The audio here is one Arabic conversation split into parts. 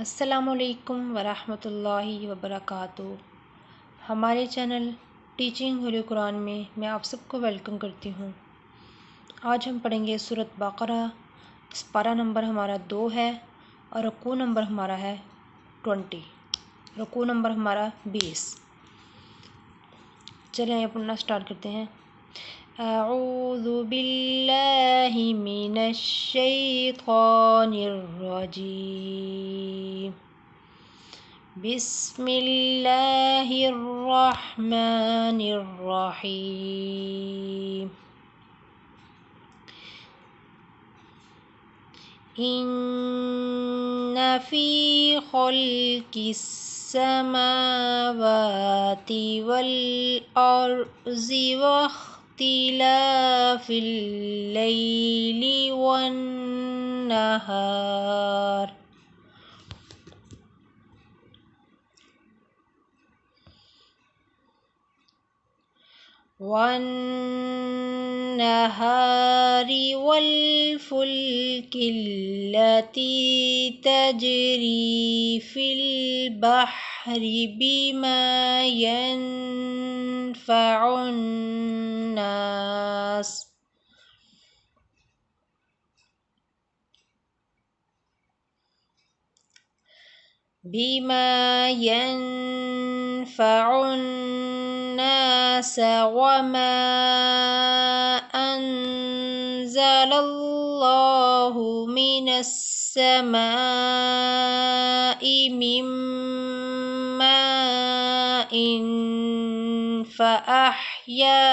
السلام علیکم ورحمۃ اللہ وبرکاتہ۔ ہمارے چینل ٹیچنگ ہولی قرآن میں میں آپ سب کو ویلکم کرتی ہوں۔ آج ہم پڑھیں گے سورۃ بقرہ۔ پارہ نمبر ہمارا 2 ہے اور رکوع نمبر ہمارا ہے 20، رکوع نمبر ہمارا 20۔ چلیں پڑھنا سٹارٹ کرتے ہیں۔ اعوذ باللہ من الشیطان الرجیم، بسم اللہ الرحمن الرحیم۔ ان فی خلق السماوات والارض واختلاف اللیل والنہار والفلك التي تجري في البحر بما ينفع الناس وما أنزل الله من السماء من ماء فأحيا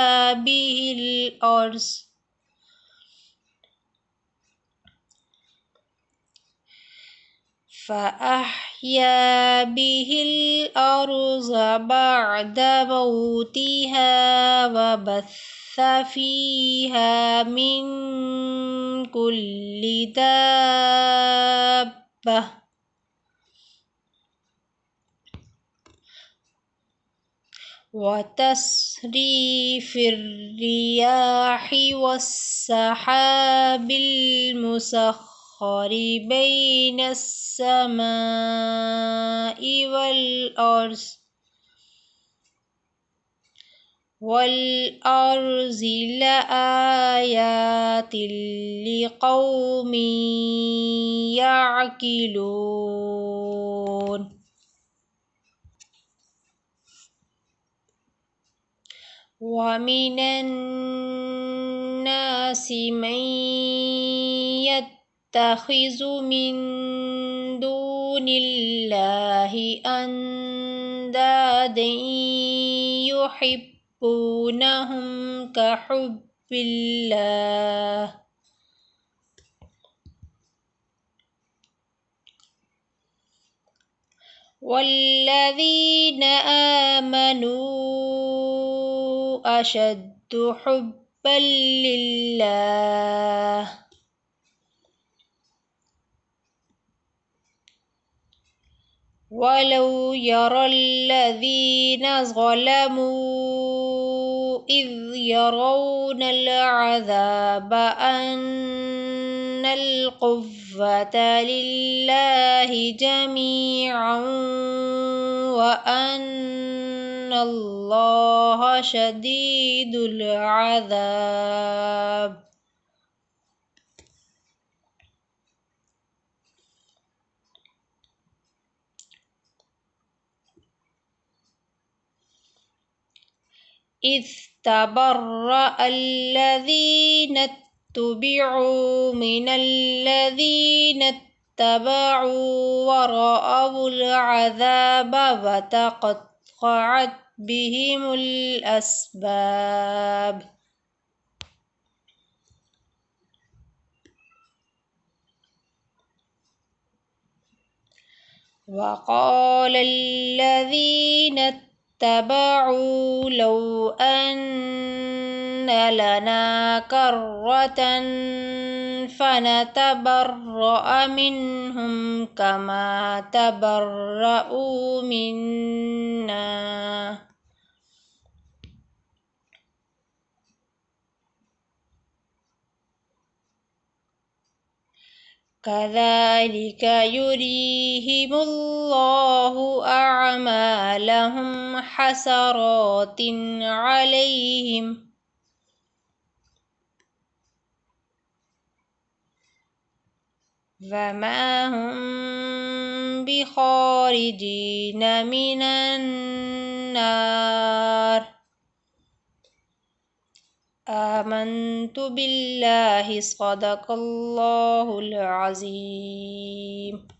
به الأرض بعد موتها وبث فيها من كل دابة وتصريف الرياح والسحاب المسخر بين السماء والأرض لآيات لقوم يعقلون۔ ومن الناس من يتخذ من دون الله أندادا يحبونهم كحب الله والذين آمنوا أشد حبا لله ولو يرى الذين ظلموا إذ يرون العذاب أن القوة لله جميعا وأن الله شديد العذاب۔ إذ تبرأ الذين اتبعوا من الذين اتبعوا ورأوا العذاب وتقطعت بهم الأسباب۔ وقال الذين اتبعوا لو أن لنا كرة فنتبرأ منهم كما تبرأوا منا كذلك يريهم الله أعمالهم حسرات عليهم وما هم بخارجين من النار آمنت بالله صدق الله العظيم.